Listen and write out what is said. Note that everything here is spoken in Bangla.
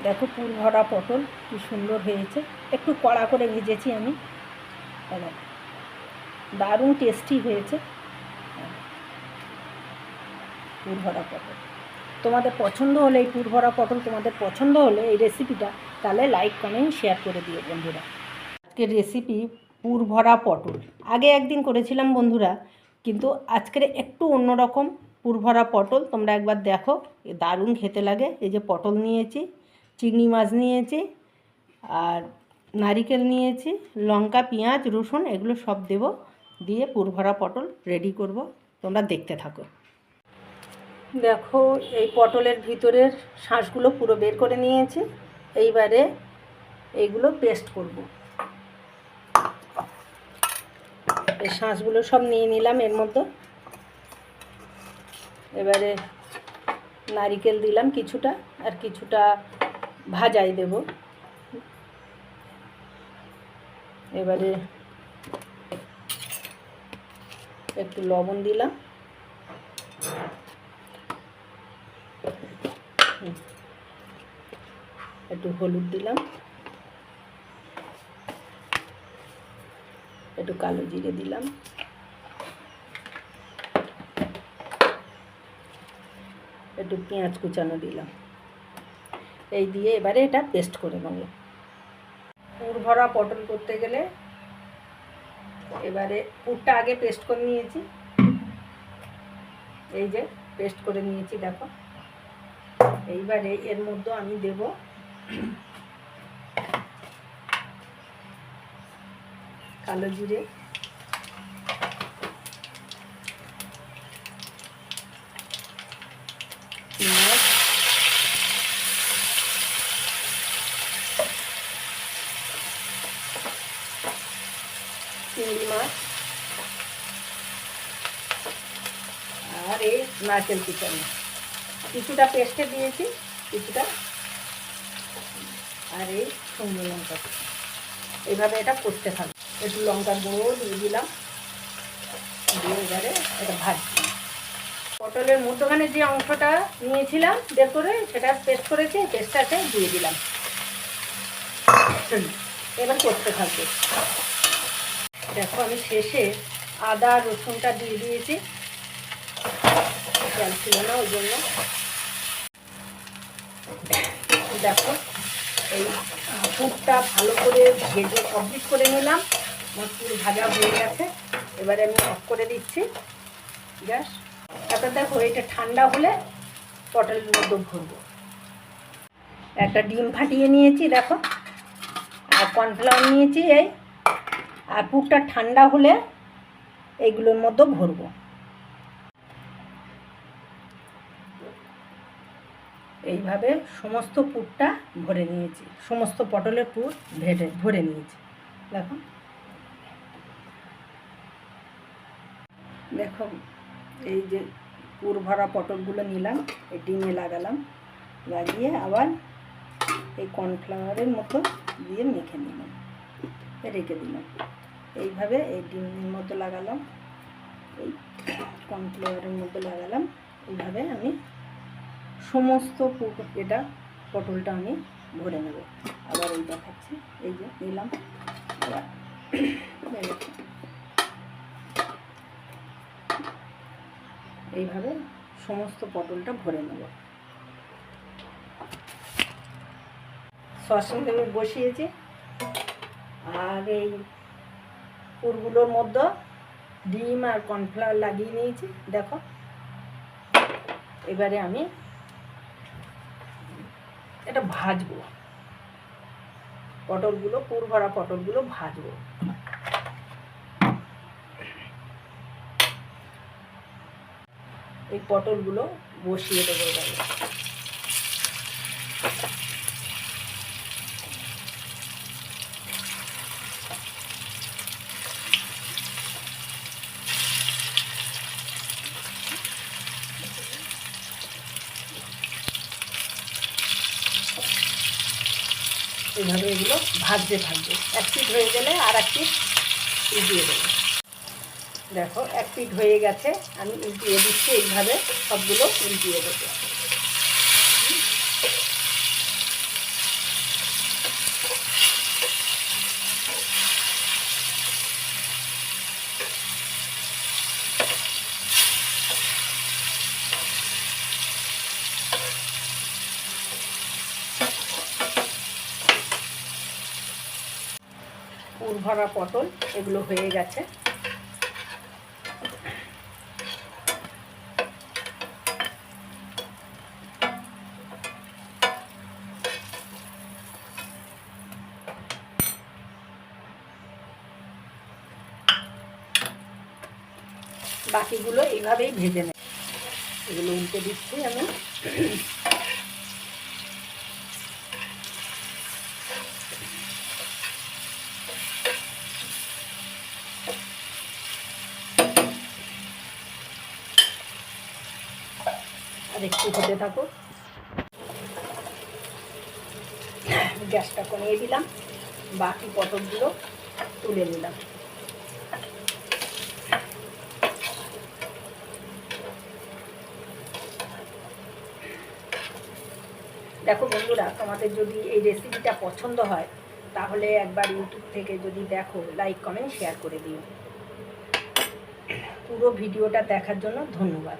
দেখো পুর ভরা পটল কি সুন্দর হয়েছে, একটু কড়া করে ভেজেছি আমি। দারুণ টেস্টি হয়েছে পুর ভরা পটল। তোমাদের পছন্দ হলে এই পুর ভরা পটল তোমাদের পছন্দ হলে এই রেসিপিটা তাহলে লাইক কমেন্ট শেয়ার করে দিও বন্ধুরা। আজকের রেসিপি পুর ভরা পটল। আগে একদিন করেছিলাম বন্ধুরা, কিন্তু আজকের একটু অন্যরকম পুর ভরা পটল। তোমরা একবার দেখো, দারুণ খেতে লাগে। এই যে পটল নিয়েছি, চিংড়ি মাছ নিয়েছি, আর নারিকেল নিয়েছি, লঙ্কা, পেঁয়াজ, রসুন এগুলো সব দেব, দিয়ে পুর ভরা পটল রেডি করব। তোমরা দেখতে থাকো। দেখো এই পটলের ভিতরের শাঁসগুলো পুরো বের করে নিয়েছি। এইবারে এইগুলো পেস্ট করব। এই শাঁসগুলো সব নিয়ে নিলাম এর মধ্যে। এবারে নারিকেল দিলাম কিছুটা, আর কিছুটা ভাজাই দেব। এবারে একটু লবণ দিলাম, একটু হলুদ দিলাম, একটু কালো জিরে দিলাম, একটু পেঁয়াজ কুচানো দিলাম। এই দিয়ে এবারে এটা পেস্ট করে নেব। পুর ভরা পটল করতে গেলে এবারে পুরটা আগে পেস্ট করে নিয়েছি। এই যে পেস্ট করে নিয়েছি দেখো। এইবারে এর মধ্যে আমি দেব কালো জিরে, পেঁয়াজ, চিংড়ি মাছ, আর এই নারকেল কুচানো। কিছুটা পেস্টে দিয়েছি, কিছুটা, আর এই শুকনো লঙ্কা। এইভাবে এটা করতে থাকবে। একটু লঙ্কার গুঁড়ো দিয়ে দিলাম, দিয়ে এবারে এটা ভাজছি। পটলের মধ্যখানে যে অংশটা নিয়েছিলাম বের করে, সেটা পেস্ট করেছি, পেস্টটাকে দিয়ে দিলাম। এবার করতে থাকবে। দেখো আমি শেষে আদা রসুনটা দিয়ে দিয়েছি, জল ছিল না ওই জন্য। দেখো এই পুরটা ভালো করে ভেজে কমপ্লিট করে নিলাম। আমার পুর ভাজা হয়ে গেছে। এবারে আমি অফ করে দিচ্ছি গ্যাস। তারপর দেখো এটা ঠান্ডা হলে পটলের মধ্যে ভরবো। একটা ডিম ফাটিয়ে নিয়েছি দেখো, আর কর্নফ্লাওয়ার নিয়েছি এই। আর পুরটা ঠান্ডা হলে এইগুলোর মধ্যে ভরবো। এইভাবে সমস্ত পুরটা ভরে নিয়েছি, সমস্ত পটলের পুর ভরে নিয়েছি দেখো। দেখো এই যে পুর ভরা পটলগুলো নিলাম, এই ডিমে লাগালাম, লাগিয়ে আবার এই কর্নফ্লাওয়ারের মতো দিয়ে মেখে নিলাম, রেখে দিলাম। এইভাবে এই ডিমের মতো লাগালাম, এই কর্নফ্লাওয়ারের মতো লাগালাম। এইভাবে আমি সমস্ত এটা পটলটা আমি ভরে নেব। আবার এই দেখাচ্ছি, এই যে নিলাম, এইভাবে সমস্ত পটলটা ভরে নেব। সসে আমি বসিয়েছি, আর এই পুরগুলোর মধ্যে ডিম আর কর্নফ্লাওয়ার লাগিয়ে নিয়েছি দেখো। এবারে আমি এটা ভাজবো, পটলগুলো, পুর ভরা পটলগুলো ভাজবো। এই পটলগুলো বসিয়ে দেবো এবারে। এইভাবে এগুলো ভাজতে থাকবে। এক পিঠ হয়ে গেলে আর এক পিঠ উল্টিয়ে দেবো। দেখো এক পিঠ হয়ে গেছে, আমি উল্টিয়ে দিচ্ছি। এইভাবে সবগুলো উল্টিয়ে দেবো। পুর ভরা পটল এগুলো হয়ে গেছে। বাকিগুলো এইভাবেই ভেজে নেব। এগুলো উল্টে দিচ্ছি আমি। আর একটু হতে থাকুক। গ্যাসটা কমিয়ে দিলাম, বাকি পটলগুলো তুলে নিলাম। দেখো বন্ধুরা, তোমাদের যদি এই রেসিপিটা পছন্দ হয় তাহলে একবার ইউটিউব থেকে যদি দেখো, লাইক কমেন্ট শেয়ার করে দিও। পুরো ভিডিওটা দেখার জন্য ধন্যবাদ।